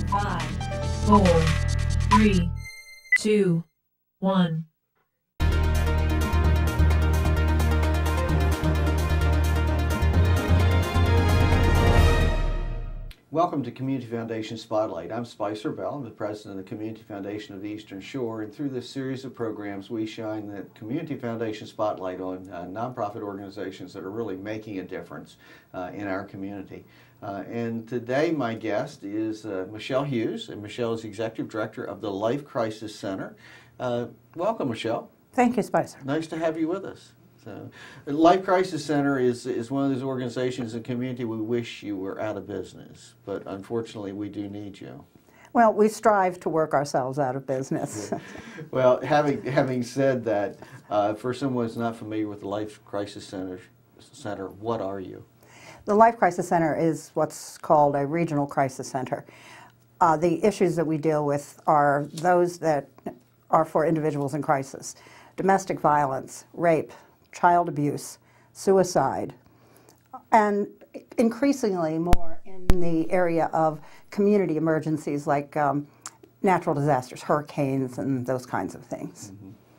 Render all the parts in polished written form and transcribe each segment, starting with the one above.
5, 4, 3, 2, 1. Welcome to Community Foundation Spotlight. I'm Spicer Bell. I'm the president of the Community Foundation of the Eastern Shore, and through this series of programs we shine the Community Foundation Spotlight on nonprofit organizations that are really making a difference in our community. And today my guest is Michelle Hughes, and Michelle is Executive Director of the Life Crisis Center. Welcome, Michelle. Thank you, Spicer. Nice to have you with us. So, the Life Crisis Center is one of those organizations in the community we wish you were out of business, but unfortunately we do need you. Well, we strive to work ourselves out of business. Well, having said that, for someone who's not familiar with the Life Crisis Center, what are you? The Life Crisis Center is what's called a regional crisis center. The issues that we deal with are those that are for individuals in crisis: domestic violence, rape, child abuse, suicide, and increasingly more in the area of community emergencies like natural disasters, hurricanes, and those kinds of things.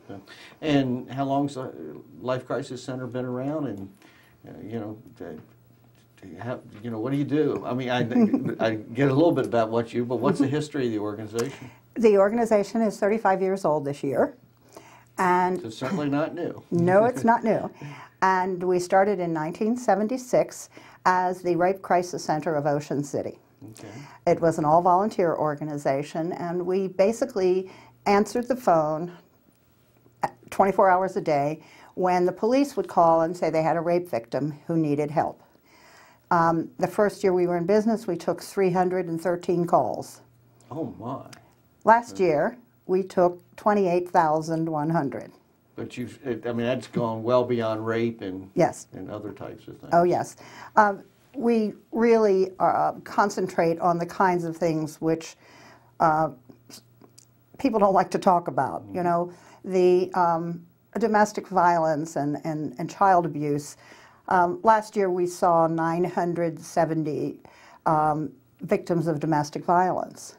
Mm-hmm. And how long's the Life Crisis Center been around? And what do you do? I mean, I get a little bit about what you, but what's the history of the organization? The organization is 35 years old this year. And it's certainly not new. No, it's not new. And we started in 1976 as the Rape Crisis Center of Ocean City. Okay. It was an all-volunteer organization, and we basically answered the phone 24 hours a day when the police would call and say they had a rape victim who needed help. The first year we were in business, we took 313 calls. Oh, my. Last year, we took 28,100. But I mean, that's gone well beyond rape and, yes, and other types of things. Oh, yes. We really concentrate on the kinds of things which people don't like to talk about. Mm-hmm. You know, the domestic violence and child abuse. Last year we saw 970 victims of domestic violence.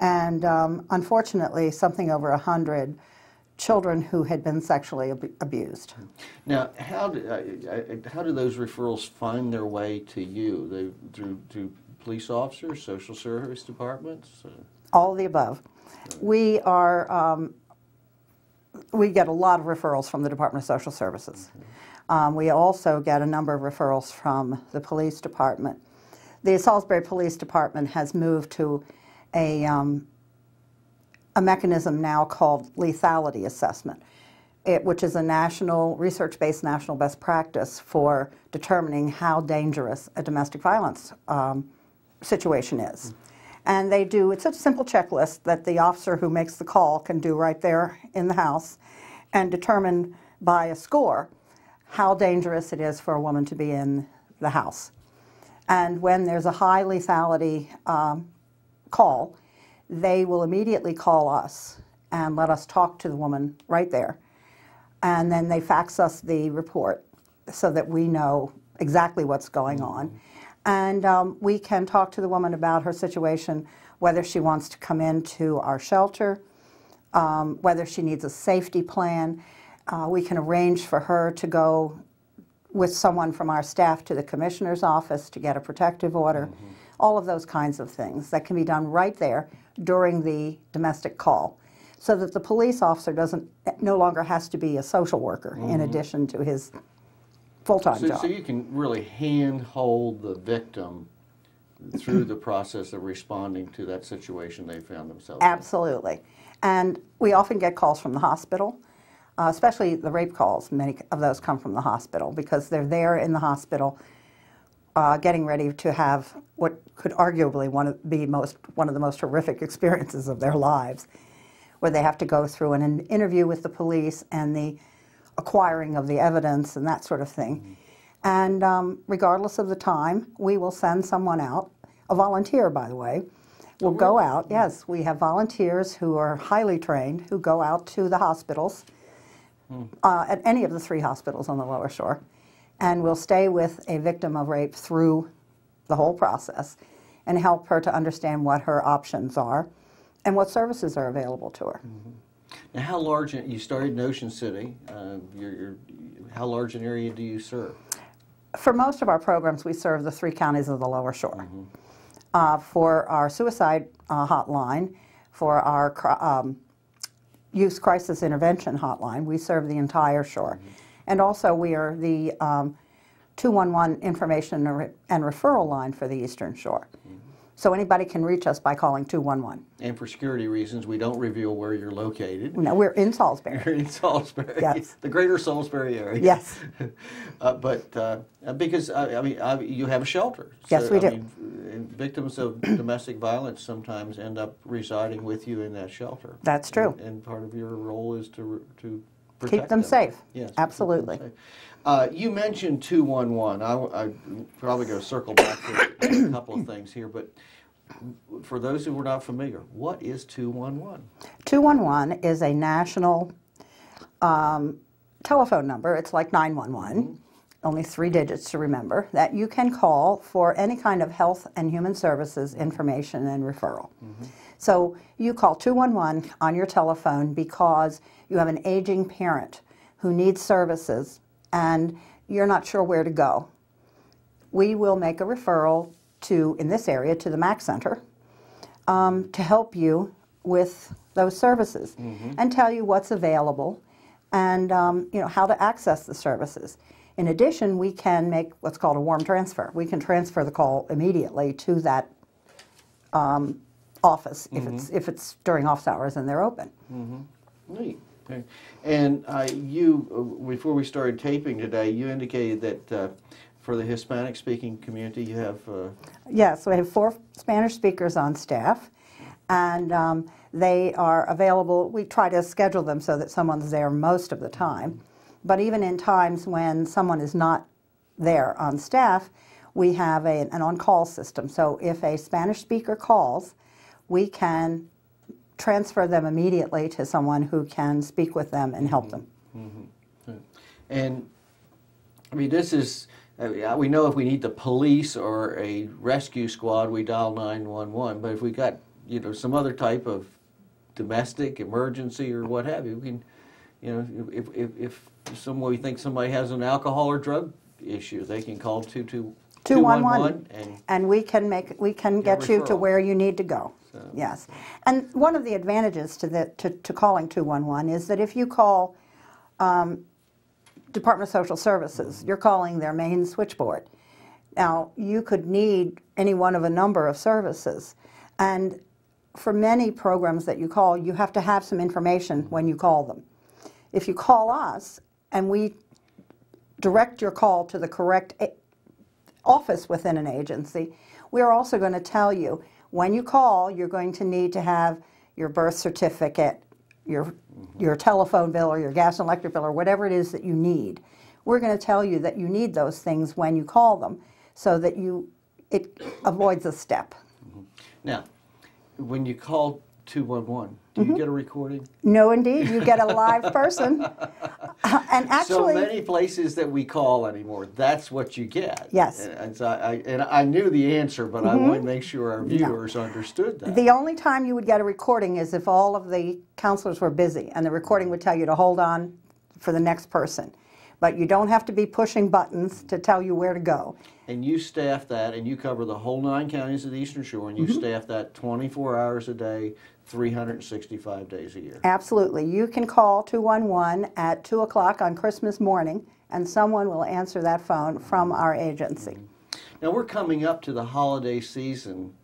And unfortunately, something over 100 children who had been sexually abused. Now, how do those referrals find their way to you? Through police officers, social service departments? All of the above. We get a lot of referrals from the Department of Social Services. Okay. We also get a number of referrals from the police department. The Salisbury Police Department has moved to a mechanism now called lethality assessment, which is a national, research-based national best practice for determining how dangerous a domestic violence situation is. And they do, it's a simple checklist that the officer who makes the call can do right there in the house and determine by a score how dangerous it is for a woman to be in the house. And when there's a high lethality call, they will immediately call us and let us talk to the woman right there. And then they fax us the report so that we know exactly what's going on. And we can talk to the woman about her situation, whether she wants to come into our shelter, whether she needs a safety plan. We can arrange for her to go with someone from our staff to the commissioner's office to get a protective order. Mm-hmm. All of those kinds of things that can be done right there during the domestic call, so that the police officer no longer has to be a social worker. Mm-hmm. In addition to his full-time job. So you can really handhold the victim through the process of responding to that situation they found themselves in. Absolutely. And we often get calls from the hospital, especially the rape calls. Many of those come from the hospital because they're there in the hospital getting ready to have what could arguably be one of the most horrific experiences of their lives, where they have to go through an interview with the police and the acquiring of the evidence and that sort of thing. Mm-hmm. And regardless of the time, we will send someone out, a volunteer, by the way, will go out. Yes, we have volunteers who are highly trained who go out to the hospitals, at any of the 3 hospitals on the Lower Shore, and will stay with a victim of rape through the whole process and help her to understand what her options are and what services are available to her. Now, how large, you started in Ocean City, how large an area do you serve? For most of our programs, we serve the 3 counties of the Lower Shore. For our suicide hotline, for our youth crisis intervention hotline, we serve the entire shore. And also we are the 211 information and referral line for the Eastern Shore. So anybody can reach us by calling 211. And for security reasons, we don't reveal where you're located. No, we're in Salisbury. You're in Salisbury, Yes. the greater Salisbury area. Yes. Because, you have a shelter. Yes, we do. And victims of domestic violence sometimes end up residing with you in that shelter. That's true. And part of your role is to protect Keep them safe. Yes. Absolutely. Keep them safe. You mentioned 211. I'm probably going to circle back to a couple of things here, but for those who are not familiar, what is 211? 211 is a national telephone number. It's like 911, only 3 digits to remember, that you can call for any kind of health and human services information and referral. So you call 211 on your telephone because you have an aging parent who needs services and you're not sure where to go. We will make a referral to, in this area, to the MAC Center to help you with those services and tell you what's available and how to access the services. In addition, we can make what's called a warm transfer. We can transfer the call immediately to that office if it's during office hours and they're open. Neat. Okay. And before we started taping today, you indicated that for the Hispanic-speaking community, you have... Yes, we have 4 Spanish speakers on staff, and they are available. We try to schedule them so that someone's there most of the time. But even in times when someone is not there on staff, we have an on-call system. So if a Spanish speaker calls, we can transfer them immediately to someone who can speak with them and help them. And, I mean, this is... we know if we need the police or a rescue squad, we dial 911. But if we got, some other type of domestic emergency or what have you, we can, if we think somebody has an alcohol or drug issue, they can call 211 and we can get you to where you need to go. So. Yes, and one of the advantages to calling 211 is that if you call Department of Social Services, you're calling their main switchboard. Now, you could need any one of a number of services, and for many programs that you call, you have to have some information when you call them. If you call us and we direct your call to the correct office within an agency, we are also going to tell you when you call, you're going to need to have your birth certificate, your telephone bill or your gas and electric bill or whatever it is that you need. We're going to tell you that you need those things when you call them so that it avoids a step. Now, when you call 211, do you get a recording? No, indeed. You get a live person. And actually, so many places that we call anymore, that's what you get. Yes. And so I knew the answer, but I wanted to make sure our viewers understood that. The only time you would get a recording is if all of the counselors were busy, and the recording would tell you to hold on for the next person. But you don't have to be pushing buttons to tell you where to go. And you staff that, and you cover the whole 9 counties of the Eastern Shore, and you staff that 24 hours a day, 365 days a year. Absolutely. You can call 211 at 2 o'clock on Christmas morning, and someone will answer that phone from our agency. Now, we're coming up to the holiday season.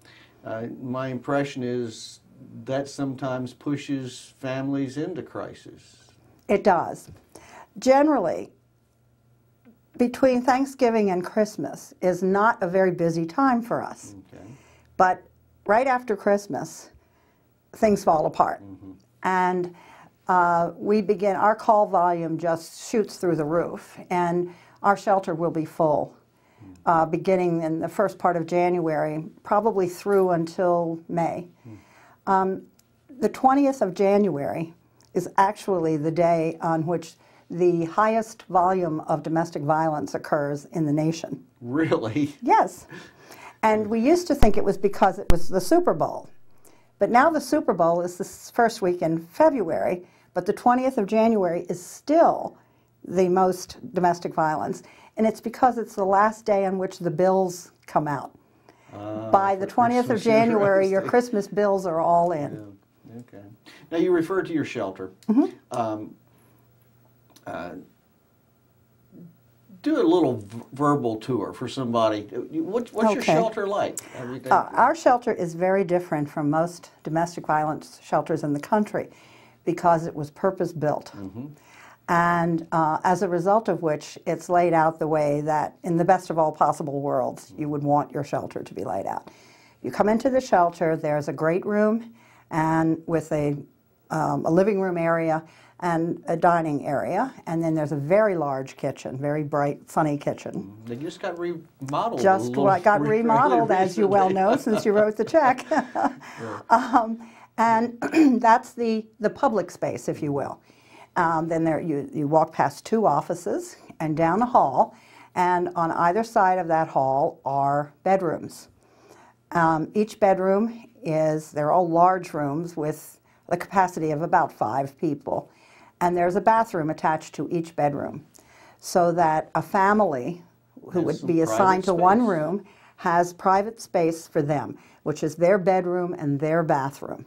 My impression is that sometimes pushes families into crisis. It does. Generally, between Thanksgiving and Christmas is not a very busy time for us. Okay. But right after Christmas, things fall apart. And we begin, our call volume just shoots through the roof, and our shelter will be full beginning in the first part of January, probably through until May. The 20th of January is actually the day on which the highest volume of domestic violence occurs in the nation. Really? Yes. And we used to think it was because it was the Super Bowl. But now the Super Bowl is the first week in February, but the 20th of January is still the most domestic violence. And it's because it's the last day on which the bills come out. By the 20th of January, your Christmas bills are all in. Yeah. Okay. Now, you referred to your shelter. Do a little verbal tour for somebody. What's your shelter like? Our shelter is very different from most domestic violence shelters in the country because it was purpose-built. And as a result of which, it's laid out the way that, in the best of all possible worlds, you would want your shelter to be laid out. You come into the shelter, there's a great room and with a living room area and a dining area, and then there's a very large kitchen, very bright, sunny kitchen. They just got remodeled. Just what got remodeled, as you well know, since you wrote the check. And that's the public space, if you will. Then you walk past two offices and down a hall, and on either side of that hall are bedrooms. Each bedroom they're all large rooms with the capacity of about 5 people. And there's a bathroom attached to each bedroom, so that a family who would be assigned to one room has private space for them, which is their bedroom and their bathroom.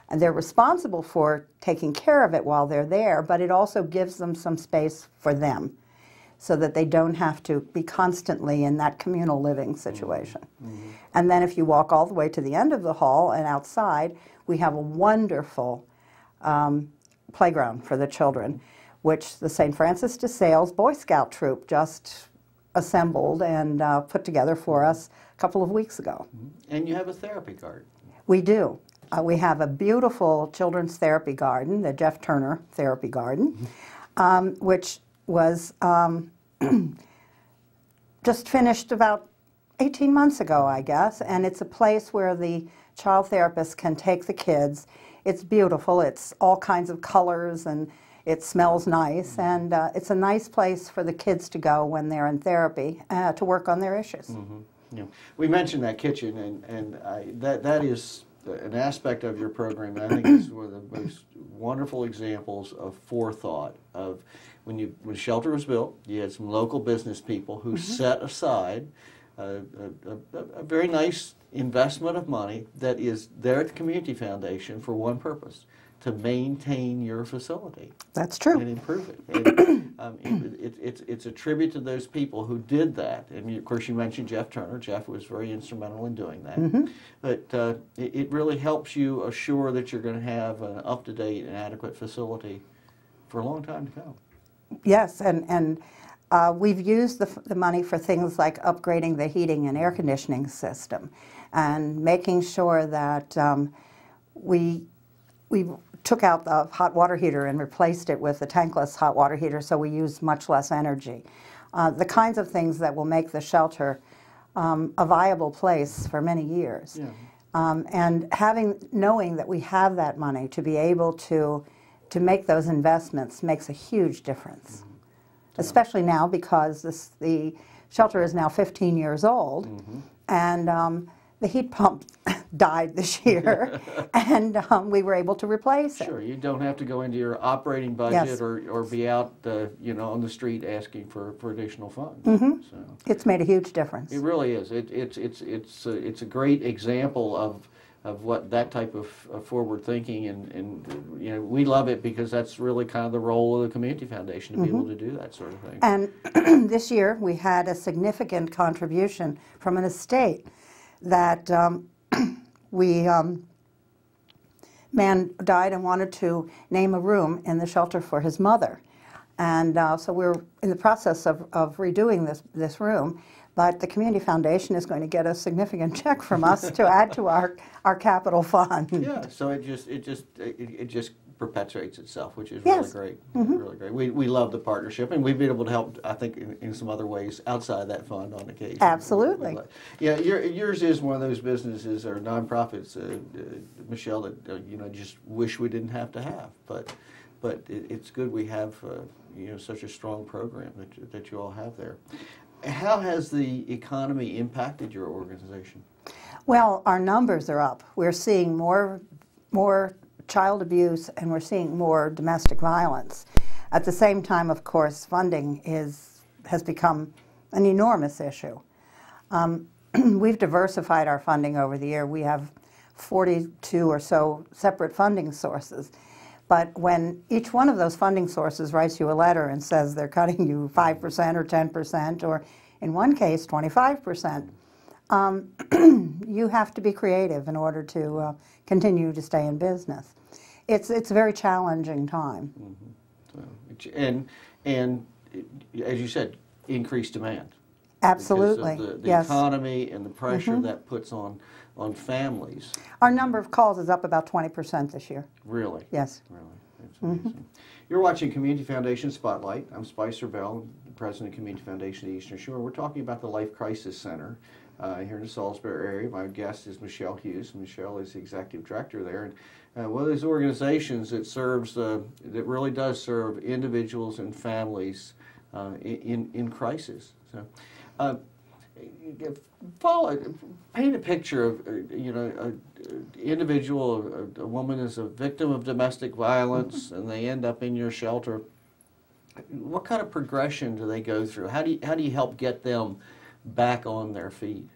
And they're responsible for taking care of it while they're there, but it also gives them some space for them, so that they don't have to be constantly in that communal living situation. And then if you walk all the way to the end of the hall and outside, we have a wonderful playground for the children, which the St. Francis de Sales Boy Scout troop just assembled and put together for us a couple of weeks ago. And you have a therapy garden. We do. We have a beautiful children's therapy garden, the Jeff Turner Therapy Garden, which was just finished about 18 months ago, I guess, and it's a place where the child therapists can take the kids. It's beautiful. It's all kinds of colors, and it smells nice, and it's a nice place for the kids to go when they're in therapy to work on their issues. Yeah. We mentioned that kitchen, and that is an aspect of your program that I think is one of the most wonderful examples of forethought. Of when shelter was built, you had some local business people who set aside a very nice investment of money that is there at the Community Foundation for one purpose: to maintain your facility. That's true. And improve it. And, it's a tribute to those people who did that. And of course, you mentioned Jeff Turner. Jeff was very instrumental in doing that. But it really helps you assure that you're going to have an up-to-date and adequate facility for a long time to come. Yes, and we've used the money for things like upgrading the heating and air conditioning system and making sure that we took out the hot water heater and replaced it with a tankless hot water heater, so we use much less energy. The kinds of things that will make the shelter a viable place for many years. Yeah. And knowing that we have that money to be able to make those investments makes a huge difference. Especially now, because the shelter is now 15 years old, and the heat pump died this year, and we were able to replace it. Sure, you don't have to go into your operating budget or be out on the street asking for additional funds. So it's made a huge difference. it really is. It's a great example of what that type of forward thinking, and we love it because that's really kind of the role of the Community Foundation, to be able to do that sort of thing. And this year we had a significant contribution from an estate that man died and wanted to name a room in the shelter for his mother. And so we're in the process of redoing this room, but the Community Foundation is going to get a significant check from us to add to our capital fund. Yeah, so it just perpetuates itself, which is really great. Really great. We love the partnership, and we've been able to help, I think, in some other ways outside that fund on occasion. Absolutely. Yeah, yours is one of those businesses or nonprofits, Michelle, that just wish we didn't have to have, but it's good we have such a strong program that you all have there. How has the economy impacted your organization? Well, our numbers are up. We're seeing more child abuse, and we're seeing more domestic violence. At the same time, of course, funding has become an enormous issue. We've diversified our funding over the year. We have 42 or so separate funding sources. But when each one of those funding sources writes you a letter and says they're cutting you 5% or 10%, or in one case, 25%, you have to be creative in order to continue to stay in business. It's a very challenging time. And as you said, increased demand. Absolutely, Because of the yes. economy and the pressure that puts on families. Our number of calls is up about 20% this year. Really? Yes. Really? That's amazing. You're watching Community Foundation Spotlight. I'm Spicer Bell, President of Community Foundation of the Eastern Shore. We're talking about the Life Crisis Center here in the Salisbury area. My guest is Michelle Hughes. Michelle is the Executive Director there. And one of these organizations that serves, that really does serve individuals and families in crisis. So, paint a picture of, an individual, a woman is a victim of domestic violence and they end up in your shelter. What kind of progression do they go through? How do you help get them back on their feet?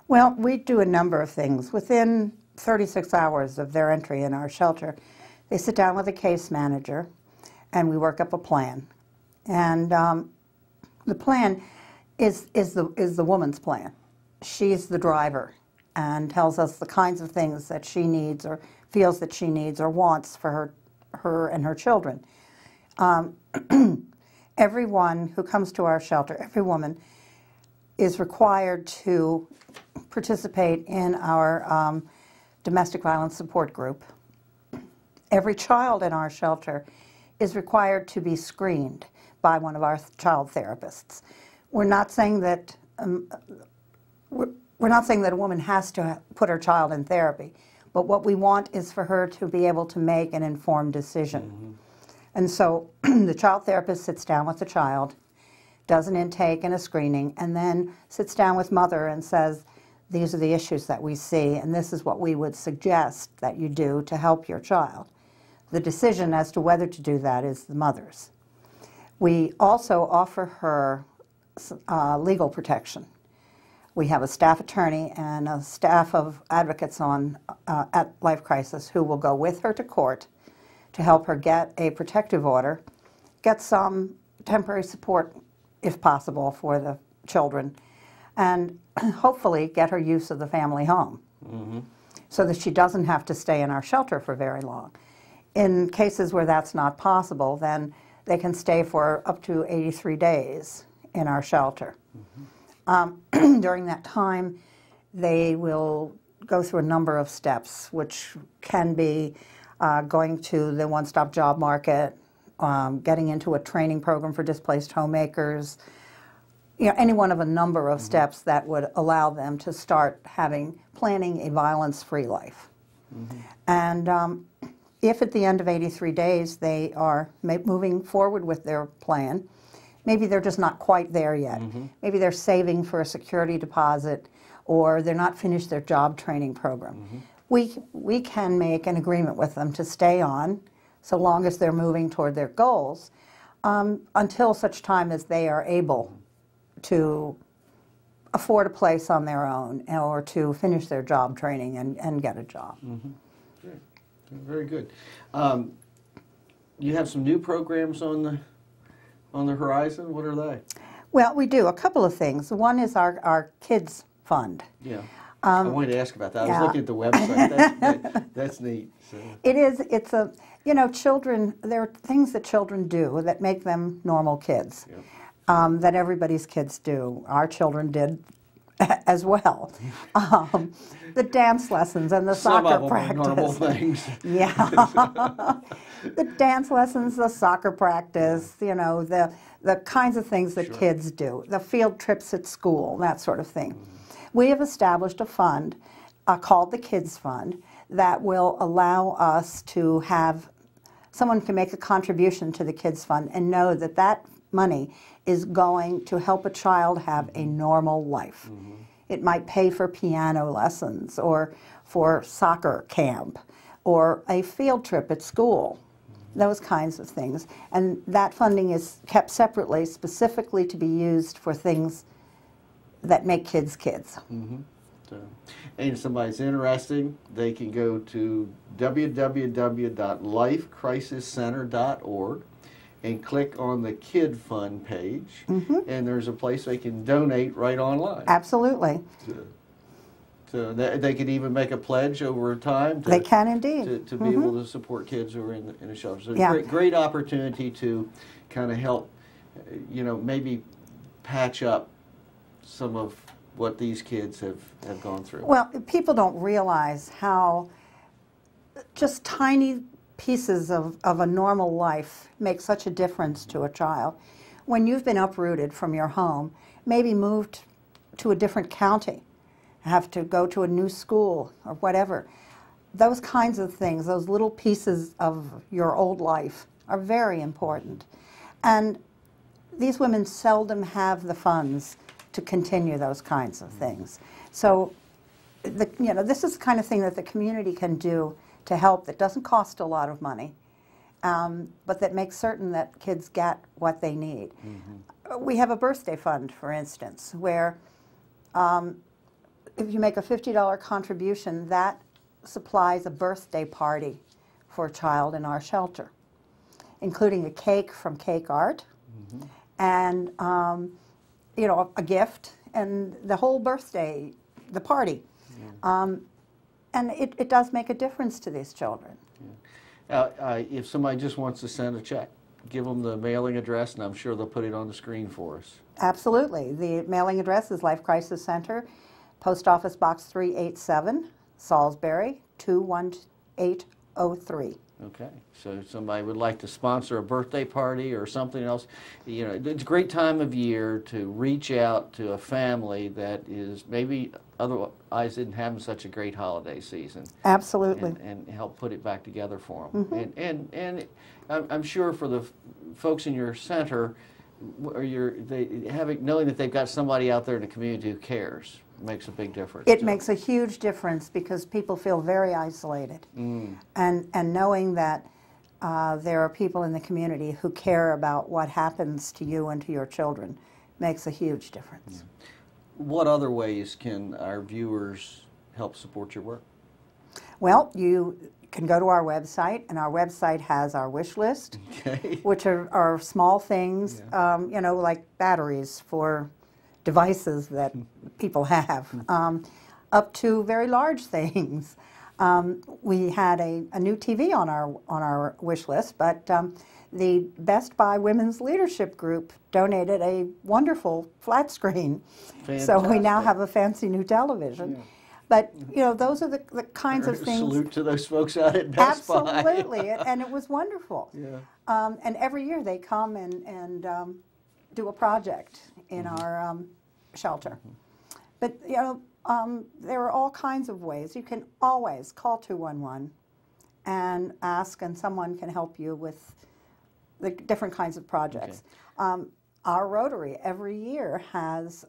Well, we do a number of things. Within 36 hours of their entry in our shelter, they sit down with a case manager and we work up a plan. And the plan is the woman's plan. She's the driver and tells us the kinds of things that she needs or feels that she needs or wants for her and her children. Everyone who comes to our shelter, every woman, is required to participate in our domestic violence support group. Every child in our shelter is required to be screened by one of our child therapists. We're not saying that we're not saying that a woman has to put her child in therapy, but what we want is for her to be able to make an informed decision. And so the child therapist sits down with the child, does an intake and a screening, and then sits down with mother and says, these are the issues that we see, and this is what we would suggest that you do to help your child. The decision as to whether to do that is the mother's. We also offer her legal protection. We have a staff attorney and a staff of advocates at Life Crisis who will go with her to court to help her get a protective order, get some temporary support, if possible, for the children, and hopefully get her use of the family home so that she doesn't have to stay in our shelter for very long. In cases where that's not possible, then they can stay for up to 83 days in our shelter. During that time, they will go through a number of steps, which can be going to the one-stop job market, getting into a training program for displaced homemakers, any one of a number of steps that would allow them to start planning a violence-free life. And if at the end of 83 days they are moving forward with their plan, maybe they're just not quite there yet. Maybe they're saving for a security deposit, or they're not finished their job training program. We can make an agreement with them to stay on, so long as they're moving toward their goals, until such time as they are able to afford a place on their own or to finish their job training and get a job. Great. Very good. You have some new programs on the horizon. What are they? Well, we do a couple of things. One is our kids fund. Yeah. I wanted to ask about that. I was looking at the website. That's neat. So. It is. It's a, children, there are things that children do that make them normal kids, that everybody's kids do. Our children did as well. The dance lessons and the soccer practice. Normal things. Yeah. The dance lessons, the soccer practice, the kinds of things that kids do, the field trips at school, that sort of thing. We have established a fund called the Kids Fund that will allow us to have someone can make a contribution to the Kids Fund and know that that money is going to help a child have a normal life. It might pay for piano lessons or for soccer camp or a field trip at school, those kinds of things. And that funding is kept separately, specifically to be used for things that make kids kids. So, and if somebody's interested, they can go to www.lifecrisiscenter.org and click on the Kid Fund page, and there's a place they can donate right online. Absolutely. So they could even make a pledge over time. They can indeed. To be able to support kids who are in the shelter. So Yeah. great opportunity to kind of help, maybe patch up some of what these kids have gone through. Well, people don't realize how just tiny pieces of a normal life make such a difference to a child. When you've been uprooted from your home, maybe moved to a different county, have to go to a new school or whatever, those kinds of things, those little pieces of your old life are very important. And these women seldom have the funds to continue those kinds of things. So, this is the kind of thing that the community can do to help that doesn't cost a lot of money, but that makes certain that kids get what they need. We have a birthday fund, for instance, where if you make a $50 contribution, that supplies a birthday party for a child in our shelter, including a cake from Cake Art, and a gift, and the whole birthday, the party. And it does make a difference to these children. If somebody just wants to send a check, give them the mailing address, and I'm sure they'll put it on the screen for us. Absolutely. The mailing address is Life Crisis Center, Post Office Box 387, Salisbury, 21803. Okay, so if somebody would like to sponsor a birthday party or something else, it's a great time of year to reach out to a family that is maybe otherwise didn't have such a great holiday season. Absolutely. And help put it back together for them. And I'm sure for the folks in your center, knowing that they've got somebody out there in the community who cares makes a big difference. It makes a huge difference because people feel very isolated. And knowing that there are people in the community who care about what happens to you and to your children makes a huge difference. What other ways can our viewers help support your work? Well, you can go to our website, and our website has our wish list, which are small things, like batteries for devices that people have, up to very large things. We had a new TV on our wish list, but the Best Buy Women's Leadership Group donated a wonderful flat screen. Fantastic. So we now have a fancy new television. But, those are the kinds of things. Salute to those folks out at Best Buy. Absolutely, and it was wonderful. And every year they come and do a project in our shelter. But, there are all kinds of ways. You can always call 211 and ask, and someone can help you with the different kinds of projects. Our Rotary every year has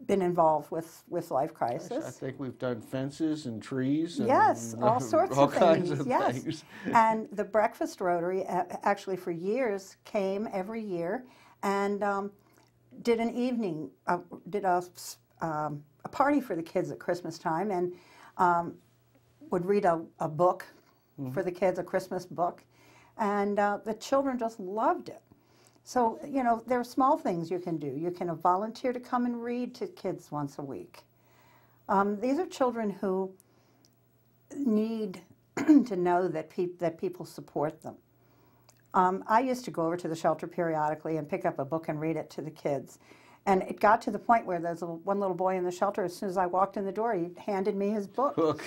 been involved with Life Crisis. Gosh, I think we've done fences and trees. And yes, all sorts all of kinds things. Of yes. things. And the Breakfast Rotary actually for years came every year and did an evening, did a party for the kids at Christmas time, and would read a book for the kids, a Christmas book, and the children just loved it. So, there are small things you can do. You can volunteer to come and read to kids once a week. These are children who need to know that people support them. I used to go over to the shelter periodically and pick up a book and read it to the kids. And it got to the point where there's one little boy in the shelter, as soon as I walked in the door, he handed me his book.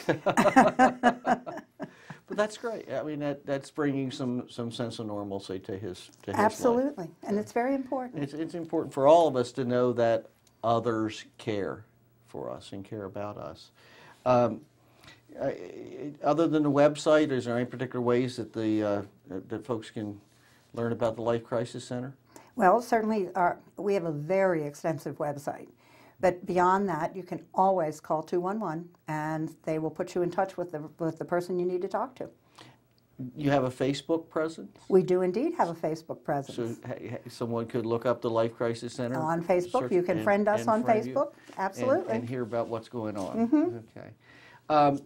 But that's great. I mean, that's bringing some sense of normalcy to his Absolutely. life. And it's very important. It's important for all of us to know that others care for us and care about us. Other than the website, is there any particular ways that that folks can learn about the Life Crisis Center? Well, certainly we have a very extensive website. But beyond that, you can always call 211 and they will put you in touch with the person you need to talk to. You have a Facebook presence? We do indeed have a Facebook presence. So someone could look up the Life Crisis Center? On Facebook. You can friend us on Facebook. Absolutely. And hear about what's going on. Okay.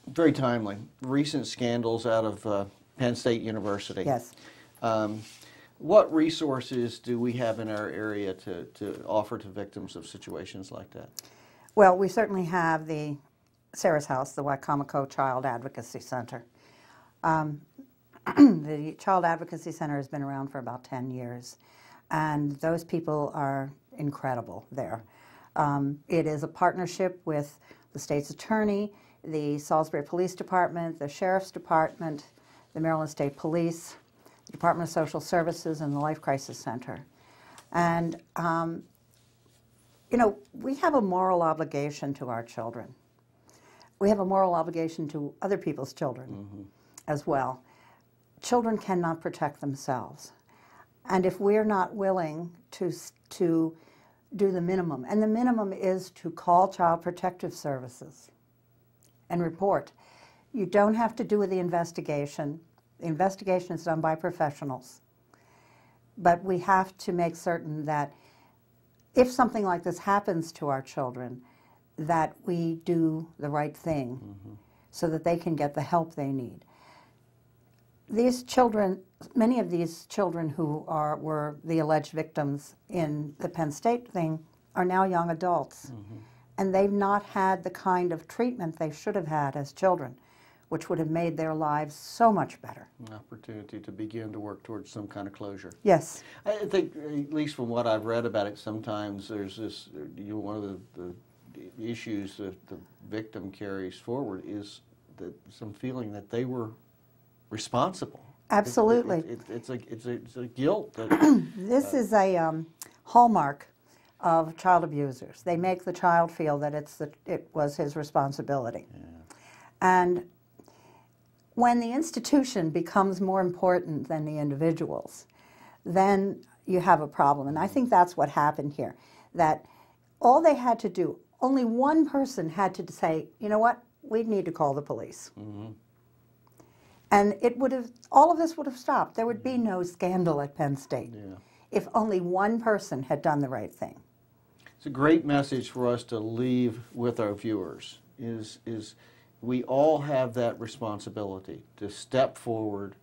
Very timely. Recent scandals out of Penn State University. Yes. What resources do we have in our area to offer to victims of situations like that? Well, we certainly have the Sarah's House, the Wicomico Child Advocacy Center. The Child Advocacy Center has been around for about 10 years, and those people are incredible there. It is a partnership with the state's attorney, the Salisbury Police Department, the Sheriff's Department, the Maryland State Police, the Department of Social Services, and the Life Crisis Center. And, you know, we have a moral obligation to our children. We have a moral obligation to other people's children as well. Children cannot protect themselves. And if we're not willing to do the minimum, and the minimum is to call Child Protective Services and report. You don't have to do the investigation. The investigation is done by professionals. But we have to make certain that if something like this happens to our children, that we do the right thing so that they can get the help they need. These children, many of these children who were the alleged victims in the Penn State thing are now young adults. And they've not had the kind of treatment they should have had as children, which would have made their lives so much better. An opportunity to begin to work towards some kind of closure. Yes. I think, at least from what I've read about it, sometimes there's this, one of the issues that the victim carries forward is that some feeling that they were responsible. Absolutely. It's a guilt. That, this is a hallmark of child abusers. They make the child feel that it was his responsibility. And when the institution becomes more important than the individuals, then you have a problem. And I think that's what happened here, that all they had to do, only one person had to say, you know what, we need to call the police. And it would have, all of this would have stopped. There would be no scandal at Penn State if only one person had done the right thing. It's a great message for us to leave with our viewers, is we all have that responsibility to step forward.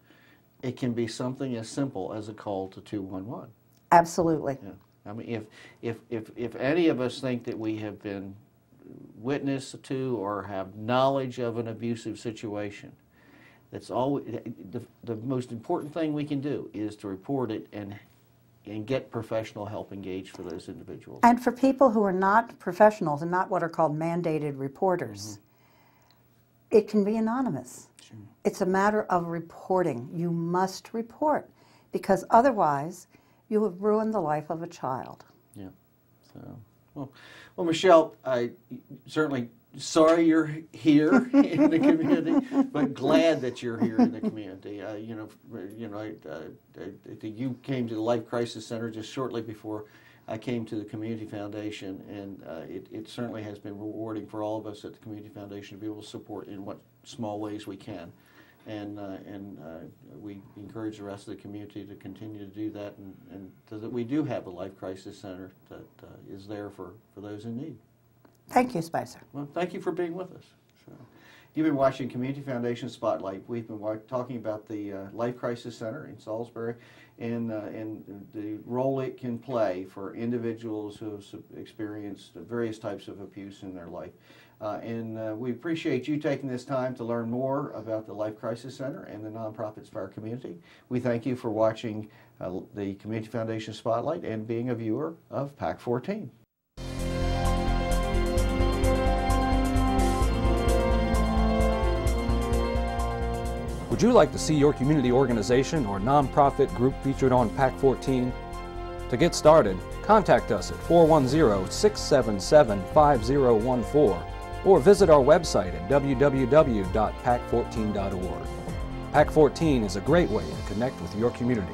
It can be something as simple as a call to 211. Absolutely. Yeah. I mean, if any of us think that we have been witness to or have knowledge of an abusive situation, that's all. The most important thing we can do is to report it and get professional help engaged for those individuals. And for people who are not professionals and not what are called mandated reporters, it can be anonymous. Sure. It's a matter of reporting. You must report, because otherwise you have ruined the life of a child. Yeah. So, well, Michelle, I certainly sorry you're here in the community, but glad that you're here in the community. You came to the Life Crisis Center just shortly before I came to the Community Foundation, and it certainly has been rewarding for all of us at the Community Foundation to be able to support in what small ways we can. And we encourage the rest of the community to continue to do that, and so that we do have a Life Crisis Center that is there for those in need. Thank you, Spicer. Well, thank you for being with us. So, you've been watching Community Foundation Spotlight. We've been talking about the Life Crisis Center in Salisbury and the role it can play for individuals who have experienced various types of abuse in their life. We appreciate you taking this time to learn more about the Life Crisis Center and the nonprofits of our community. We thank you for watching the Community Foundation Spotlight and being a viewer of PAC 14. Would you like to see your community organization or nonprofit group featured on PAC 14? To get started, contact us at 410-677-5014 or visit our website at www.pac14.org. PAC 14 is a great way to connect with your community.